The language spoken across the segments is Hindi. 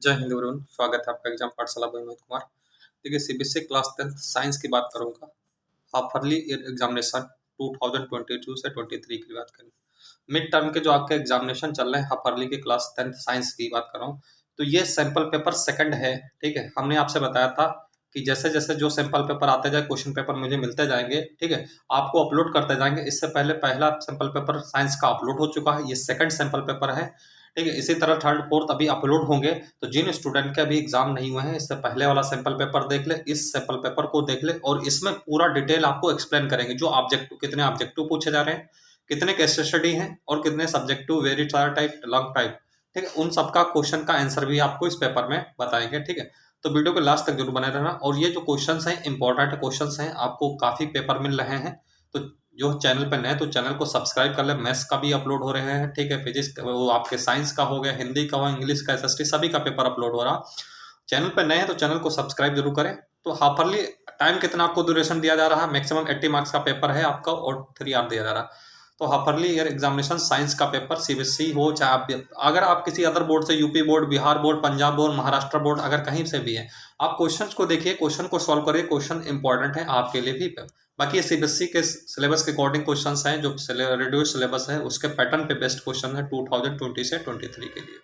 जय हिंद एवरीवन, स्वागत है आपका एग्जाम पाठशाला में मोहित कुमार। देखिए, सीबीएसई क्लास 10 साइंस की बात करूंगा। हाफरली एग्जामिनेशन 2022 से 23 की बात करें। मिड टर्म के जो आपके एग्जामिनेशन चल रहे हैं, हाफरली के क्लास 10 साइंस की बात कर रहा हूँ। तो ये सैंपल पेपर सेकंड है। ठीक है, हमने आपसे बताया था कि जैसे जैसे जो सैंपल पेपर आते जाए, क्वेश्चन पेपर मुझे मिलते जाएंगे। ठीक है, आपको अपलोड करते जाएंगे। इससे पहले पहला सैंपल पेपर साइंस का अपलोड हो चुका है, ये सेकंड सैंपल पेपर है। ठीक है, इसी तरह थर्ड फोर्थ अभी अपलोड होंगे। तो जिन स्टूडेंट के अभी एग्जाम नहीं हुए हैं, इससे पहले वाला सैंपल पेपर देख ले, इस सैंपल पेपर को देख ले, और इसमें पूरा डिटेल आपको एक्सप्लेन करेंगे। जो ऑब्जेक्टिव, कितने ऑब्जेक्टिव पूछे जा रहे हैं, कितने केस स्टडी हैं, और कितने subjective, very type, long type. ठीक है, उन सबका क्वेश्चन का आंसर भी आपको इस पेपर में बताएंगे। ठीक है, तो वीडियो को लास्ट तक जरूर बने रहना। और ये जो क्वेश्चंस हैं, इंपॉर्टेंट क्वेश्चंस हैं, आपको काफी पेपर मिल रहे हैं। तो जो चैनल पर नए तो चैनल को सब्सक्राइब कर ले। मैथ्स का भी अपलोड हो रहे हैं। ठीक है, फिजिक्स, वो आपके साइंस का हो गया, हिंदी का हो, इंग्लिश का, एसएसटी, सभी का पेपर अपलोड हो रहा। चैनल पर नए हैं तो चैनल को सब्सक्राइब जरूर करें। तो हाफरली टाइम कितना आपको ड्यूरेशन दिया जा रहा है? मैक्सिमम 80 मार्क्स का पेपर है आपका, और 3 आवर दिया जा रहा है। तो हाफरली ईयर एग्जामिनेशन साइंस का पेपर, सीबीएसई हो चाहे आप, अगर आप किसी अदर बोर्ड से, UP board, Bihar board, Punjab board, Maharashtra board, अगर कहीं से भी है, आप क्वेश्चंस को देखिए, क्वेश्चन को सॉल्व करिए। क्वेश्चन इंपॉर्टेंट है आपके लिए भी। बाकी ये सीबीएसई के सिलेबस के अकॉर्डिंग क्वेश्चंस हैं, जो रिड्यूस सिलेबस है उसके पैटर्न पे बेस्ट क्वेश्चन है 2020 से 23 के लिए।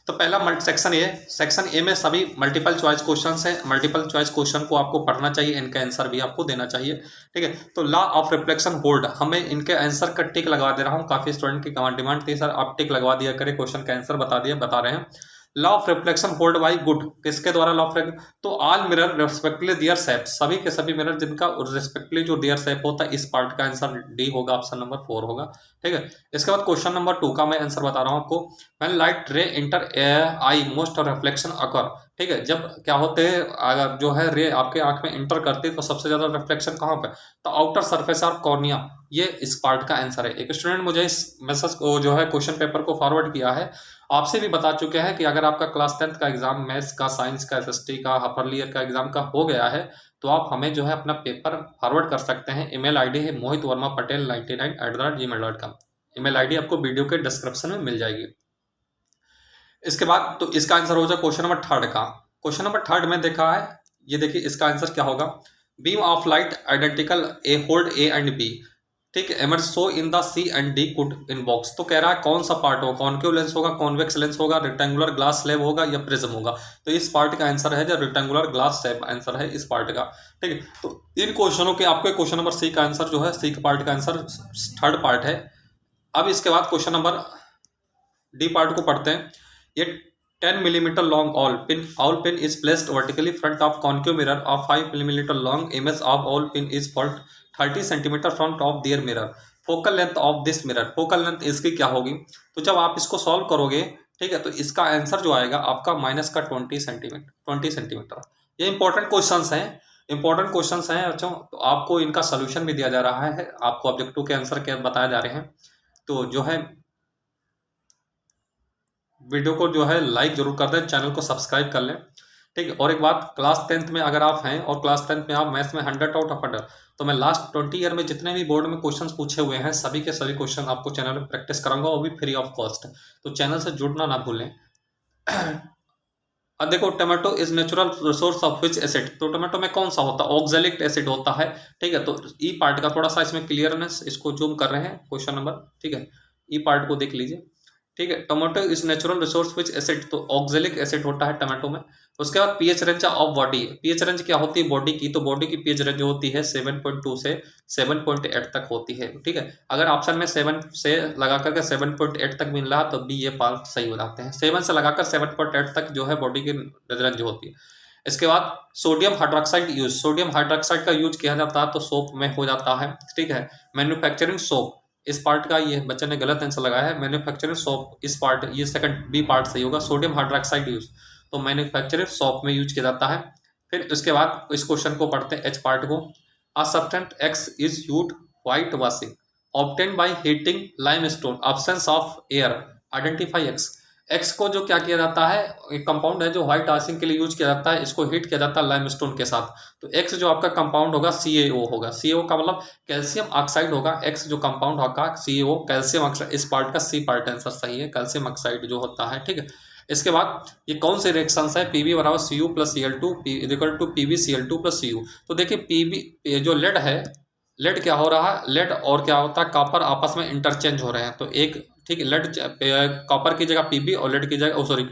तो पहला सेक्शन ए, सेक्शन ए में सभी मल्टीपल चॉइस क्वेश्चंस हैं। मल्टीपल चॉइस क्वेश्चन को आपको पढ़ना चाहिए, इनका आंसर भी आपको देना चाहिए। ठीक है, तो लॉ ऑफ रिफ्लेक्शन होल्ड, हमें इनके आंसर का टिक लगवा दे रहा हूँ। काफी स्टूडेंट की डिमांड थी, सर आप टिक लगवा दिया करें, क्वेश्चन का आंसर बता रहे हैं। Law of reflection hold by good, किसके द्वारा लॉ ऑफ, तो ऑल मिरर रिस्पेक्टिवली दियर शेप, सभी के सभी मिरर जिनका रिस्पेक्टिवली जो दियर शेप होता है, इस पार्ट का आंसर डी होगा, ऑप्शन नंबर 4 होगा। ठीक है, इसके बाद क्वेश्चन नंबर 2 का मैं आंसर बता रहा हूँ आपको। When light ray enter eye most reflection occur. ठीक है, जब क्या होते हैं, अगर जो है रे आपके आंख में इंटर करती है तो सबसे ज्यादा रिफ्लेक्शन कहाँ पे? तो आउटर सरफेस ऑफ कॉर्निया, ये इस पार्ट का आंसर है। एक स्टूडेंट मुझे इस मैसेज को, जो है क्वेश्चन पेपर को फॉरवर्ड किया है, आपसे भी बता चुके हैं कि अगर आपका क्लास 10th का एग्जाम मैथ्स का, साइंस का, एसएसटी का, हाफरली ईयर का एग्जाम का हो गया है, तो आप हमें जो है अपना पेपर फॉरवर्ड कर सकते हैं। ईमेल आईडी है mohitvarmapatel99@gmail.com। ईमेल आईडी आपको वीडियो के डिस्क्रिप्शन में मिल जाएगी। इसके बाद तो इसका आंसर हो जाए क्वेश्चन नंबर 3 का। क्वेश्चन नंबर 3 में देखा है, ये देखिए इसका आंसर क्या होगा। Beam of light identical A hold A and B. ठीक है, emerge so in the C and D could in box. तो कह रहा है कौन सा पार्ट होगा, कॉन्केव लेंस होगा, कॉन्वेक्स लेंस होगा, रेक्टेंगुलर ग्लास स्लैब होगा, या प्रिज्म होगा। तो इस पार्ट का आंसर है जो रेक्टेंगुलर ग्लास स्लैब आंसर है इस पार्ट का। ठीक है, तो इन क्वेश्चनों के आपके क्वेश्चन नंबर सी का आंसर जो है, सी का पार्ट का आंसर थर्ड पार्ट है। अब इसके बाद क्वेश्चन नंबर डी पार्ट को पढ़ते हैं। ये 10 millimetre long all pin is placed vertically front of concave mirror of 5 millimetre long image of all pin is fault 30 centimetre front of their mirror. Focal length of this mirror, focal length इसकी क्या होगी? तो जब आप इसको सॉल्व करोगे, ठीक है, तो इसका आंसर जो आएगा आपका माइनस का 20 सेंटीमीटर। ये इंपॉर्टेंट क्वेश्चंस हैं, इंपॉर्टेंट क्वेश्चंस हैं बच्चों। तो आपको इनका सोल्यूशन भी दिया जा रहा है, आपको ऑब्जेक्टिव के आंसर क्या बताए जा रहे हैं। तो जो है वीडियो को जो है लाइक जरूर कर दें, चैनल को सब्सक्राइब कर लें। ठीक है, और एक बात, क्लास 10th में अगर आप हैं और क्लास 10th में आप मैथ्स में 100 आउट ऑफ 100, तो मैं लास्ट 20 ईयर में जितने भी बोर्ड में क्वेश्चंस पूछे हुए हैं, सभी के सभी क्वेश्चन आपको चैनल में प्रैक्टिस कराऊंगा, वो भी फ्री ऑफ कॉस्ट। तो चैनल से जुड़ना ना भूलें। अब देखो, tomato is natural resource of which acid. तो टोमेटो में कौन सा होता है? ऑक्जेलिक एसिड होता है। ठीक है, तो ई पार्ट का थोड़ा सा इसमें क्लियरनेस, इसको जूम कर रहे हैं क्वेश्चन नंबर। ठीक है, ई पार्ट को देख लीजिए। ठीक है, tomato is natural resource which acid, तो ऑक्जेलिक एसिड होता है टोमेटो में। उसके बाद pH range of body, pH range क्या होती है बॉडी की? तो बॉडी की पीएच रेंज होती है 7.2 से 7.8 तक होती है। ठीक है, अगर ऑप्शन में 7 से लगा करके 7.8 तक मिल रहा तो बी ये पार्ट सही हो जाते हैं। 7 से लगाकर 7.8 तक जो है बॉडी की रेंज होती है। इसके बाद sodium hydroxide use, sodium hydroxide का यूज किया जाता है तो सोप में हो जाता है। ठीक है, मैन्युफैक्चरिंग सोप, इस पार्ट का ये बच्चे ने गलत आंसर लगाया है। मैन्युफैक्चरिंग सोप, इस पार्ट, ये सेकंड बी पार्ट सही होगा। सोडियम हाइड्रोक्साइड यूज, तो मैन्युफैक्चरिंग सोप में यूज किया जाता है। फिर इसके बाद इस क्वेश्चन को पढ़ते हैं, एच पार्ट को। A substance x is used white washing obtain by heating limestone absence of air, identify x. X को जो क्या किया जाता है, एक कंपाउंड है जो व्हाइट वॉशिंग के लिए यूज किया जाता है, इसको हीट किया जाता है लाइमस्टोन के साथ। तो एक्स जो आपका कंपाउंड होगा CaO होगा। CaO का मतलब कैल्शियम ऑक्साइड होगा। एक्स जो कंपाउंड होगा CaO कैल्शियम ऑक्साइड, इस पार्ट का सी पार्ट आंसर सही है, कैल्शियम ऑक्साइड जो होता है। ठीक है, इसके बाद ये कौन से रिएक्शंस है, पीबी बराबर Cu plus Cl2 equal to PB Cl2 plus Cu। तो देखिए पीबी जो लेड है, लेड क्या हो रहा है, लेड और क्या होता है कॉपर आपस में इंटरचेंज हो रहे हैं। तो एक ठीक है, लेड कॉपर की जगह पीबी और लेड की जगह सॉरी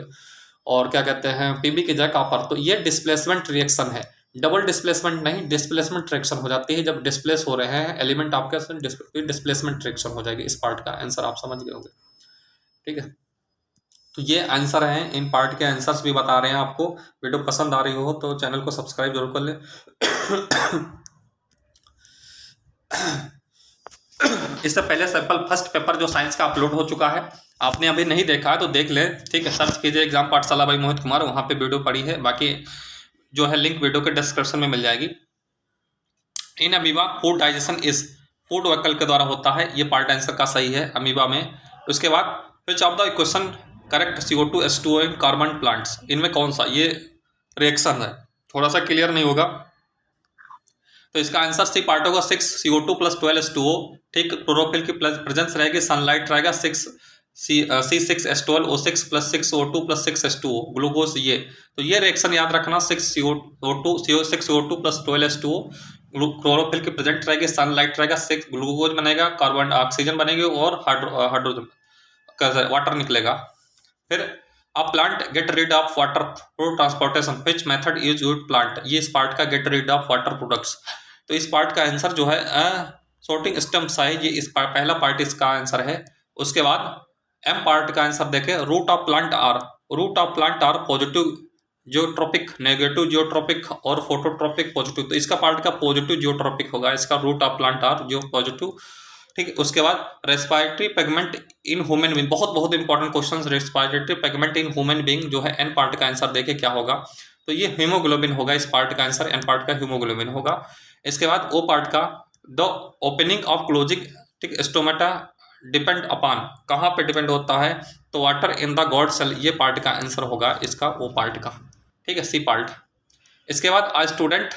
और क्या कहते हैं पीबी की जगह कॉपर। तो ये डिस्प्लेसमेंट रिएक्शन है, डबल डिस्प्लेसमेंट नहीं, डिस्प्लेसमेंट रिएक्शन हो जाती है जब डिस्प्लेस हो रहे हैं एलिमेंट आपके, डिस्प्लेसमेंट रिएक्शन हो जाएगी। इस पार्ट का आंसर आप समझ गए होंगे, ठीक है। तो ये आंसर है, इन पार्ट के आंसर्स भी बता रहे हैं आपको। वीडियो पसंद आ रही हो तो चैनल को सब्सक्राइब जरूर कर ले। इससे पहले सैंपल फर्स्ट पेपर जो साइंस का अपलोड हो चुका है, आपने अभी नहीं देखा है तो देख ले, ठीक है। सर्च कीजिए एग्जाम पाठशाला बाई मोहित कुमार, वहाँ पे वीडियो पड़ी है। बाकी जो है लिंक वीडियो के डिस्क्रिप्शन में मिल जाएगी। इन अमीबा फूड डाइजेशन इस फूड वैकल के द्वारा होता है, ये पार्ट आंसर का सही है अमीबा में। उसके बाद which of the equation correct CO2 H2O in carbon plants, इनमें कौन सा ये रिएक्शन है, थोड़ा सा क्लियर नहीं होगा तो इसका आंसर सी पार्ट होगा 6 CO2 प्लस 12 H2O, ठीक। क्लोरोफिल की प्रेजेंस रहेगी, सनलाइट रहेगा, 6 C6H12 O6 plus 6 O2 plus 6 H2O glucose. ये तो ये रिएक्शन याद रखना, 6 CO2 प्लस 12 H2O, क्लोरोफिल की प्रेजेंट रहेगी, सनलाइट रहेगा, 6 ग्लूकोज बनेगा, कार्बन ऑक्सीजन बनेगी और हाइड्रोजन वाटर निकलेगा। फिर a plant get rid of water through transportation, which method is used plant, ये इस पार्ट का get rid of water products. तो इस पार्ट का आंसर जो है सॉर्टिंग स्टम्प साइज, ये इस पहला पार्ट इसका आंसर है। उसके बाद एम पार्ट का आंसर देखें, root of plant are positive geotropic, negative geotropic और फोटोट्रोपिक पॉजिटिव। तो इसका पार्ट का पॉजिटिव जियोट्रोपिक होगा, इसका रूट ऑफ प्लांट आर जो पॉजिटिव, ठीक है। उसके बाद respiratory pigment in human being, बहुत बहुत important question, respiratory pigment in human being जो है एन पार्ट का आंसर देखे क्या होगा, तो ये हीमोग्लोबिन होगा, इस पार्ट का आंसर एन पार्ट का हीमोग्लोबिन होगा। इसके बाद ओ पार्ट का द ओपनिंग ऑफ क्लोजिंग, ठीक, स्टोमेटा डिपेंड अपॉन, कहाँ पे डिपेंड होता है, तो water in the guard cell, ये पार्ट का आंसर होगा इसका ओ पार्ट का, ठीक है, सी पार्ट। इसके बाद आज स्टूडेंट,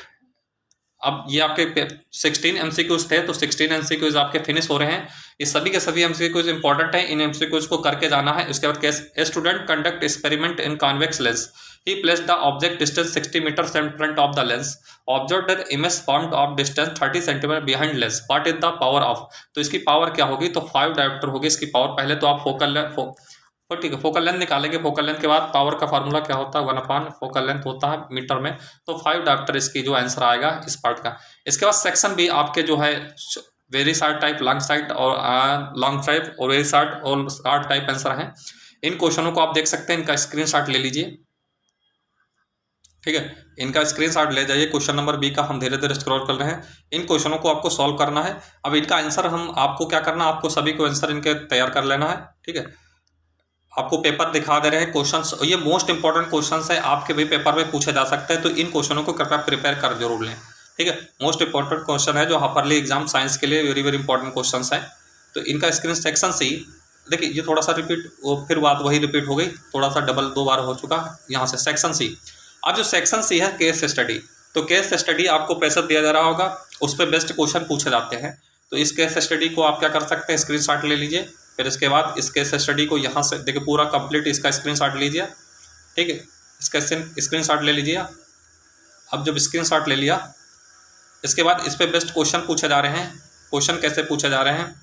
अब ये आपके 16 MCQs थे, तो 16 MCQs आपके फिनिश हो रहे हैं। ये सभी के सभी MCQs इंपॉर्टेंट है, इन MCQs को करके जाना है। उसके बाद कैसे student conduct experiment in convex lens, he placed the object distance 60 metre in front of the lens, observe the image formed of distance 30 centimetre behind lens, what is the power of. तो इसकी पावर क्या होगी, तो 5 डायोप्टर होगी इसकी पावर। पहले तो आप फोकल ठीक है, फोकल लेंथ निकालेंगे, फोकल लेंथ के बाद पावर का फार्मूला क्या होता है, 1/, फोकल लेंथ होता है मीटर में, तो 5 डायोप्टर इसकी जो आंसर आएगा इस पार्ट का। इसके बाद सेक्शन भी आपके जो है very short type, long side और लॉन्ग टाइप और वेरी शॉर्ट और शॉर्ट टाइप आंसर हैं। इन क्वेश्चनों को आप देख सकते हैं, इनका स्क्रीनशॉट ले लीजिए, ठीक है, इनका स्क्रीनशॉट ले जाइए। क्वेश्चन नंबर बी का हम धीरे धीरे स्क्रॉल कर रहे हैं, इन क्वेश्चनों को आपको सॉल्व करना है। अब इनका आंसर हम आपको क्या करना है, आपको सभी को आंसर इनके तैयार कर लेना है, ठीक है। आपको पेपर दिखा दे रहे हैं क्वेश्चंस, ये मोस्ट इंपॉर्टेंट क्वेश्चंस है, आपके भी पेपर में पूछे जा सकते हैं, तो इन क्वेश्चनों को कृपया प्रिपेयर कर जरूर लें, ठीक है। मोस्ट इंपॉर्टेंट क्वेश्चन है जो हाफरली एग्जाम साइंस के लिए वेरी वेरी इंपॉर्टेंट क्वेश्चंस है। तो इनका स्क्रीन सेक्शन सी, देखिए ये थोड़ा सा रिपीट, फिर बात वही रिपीट हो गई, थोड़ा सा डबल 2 बार हो चुका है यहाँ से। सेक्शन सी, अब जो सेक्शन सी है केस स्टडी, तो केस स्टडी आपको प्रेशर दिया जा रहा होगा, उस पर बेस्ट क्वेश्चन पूछे जाते हैं। तो इस केस स्टडी को आप क्या कर सकते हैं, स्क्रीनशॉट ले लीजिए। फिर इसके बाद इस केस स्टडी को यहाँ से देखिए पूरा कंप्लीट इसका स्क्रीनशॉट लीजिए, ठीक है, इसका स्क्रीनशॉट ले लीजिए। अब जब स्क्रीनशॉट ले लिया, इसके बाद इस पे बेस्ट क्वेश्चन पूछे जा रहे हैं। क्वेश्चन कैसे पूछे जा रहे हैं,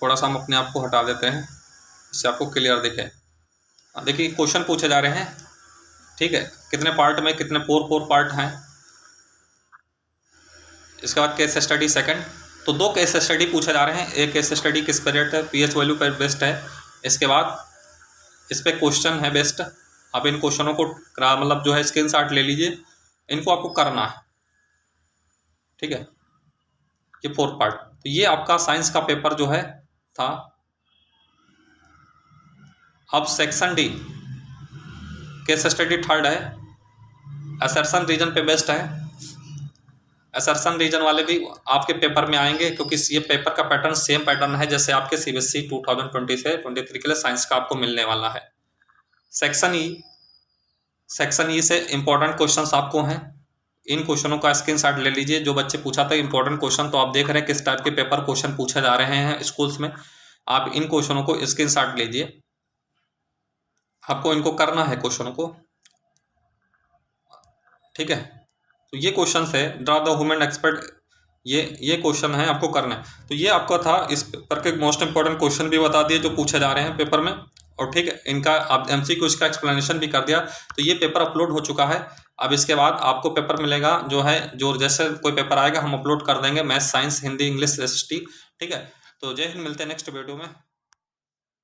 थोड़ा सा हम अपने आप को हटा देते हैं, इससे आपको क्लियर दिखे। देखिए क्वेश्चन पूछे जा रहे हैं, ठीक है, कितने पार्ट में, कितने 4 पार्ट हैं। इसके बाद केस स्टडी सेकंड, तो 2 केस स्टडी पूछे जा रहे हैं। एक केस स्टडी किस पे रेट है, पीएच वैल्यू पर बेस्ट है। इसके बाद इस पे क्वेश्चन है बेस्ट। आप इन क्वेश्चनों को मतलब जो है स्क्रीनशॉट ले लीजिए, इनको आपको करना है, ठीक है। ये 4 पार्ट, तो ये आपका साइंस का पेपर जो है था। अब section D case study third है, असर्शन रीजन पे बेस्ट है। असर्शन रीजन वाले भी आपके पेपर में आएंगे, क्योंकि ये पेपर का पैटर्न सेम पैटर्न है जैसे आपके CBSE 2020 से 23 के लिए साइंस का आपको मिलने वाला है। सेक्शन ई से इंपॉर्टेंट क्वेश्चंस आपको हैं, इन क्वेश्चनों का स्क्रीनशॉट ले लीजिए। जो बच्चे पूछा था इंपॉर्टेंट क्वेश्चन, तो आप देख रहे हैं किस टाइप के पेपर क्वेश्चन पूछे जा रहे हैं स्कूल्स में, आप इन क्वेश्चनों को स्क्रीनशॉट लीजिए। आपको इनको करना है क्वेश्चन को, ठीक है। तो ये क्वेश्चन है, ड्रा द ह्यूमन एक्सपर्ट, ये क्वेश्चन है आपको करना है। तो ये आपका था इस पेपर के मोस्ट इंपॉर्टेंट क्वेश्चन भी बता दिए जो पूछे जा रहे हैं पेपर में, और ठीक है इनका आप MCQ का एक्सप्लेनेशन भी कर दिया। तो ये पेपर अपलोड हो चुका है। अब इसके बाद आपको पेपर मिलेगा जो है, जो जैसे कोई पेपर आएगा हम अपलोड कर देंगे, maths, science, Hindi, English, SST, ठीक है। तो जय हिंद, मिलते हैं नेक्स्ट वीडियो में।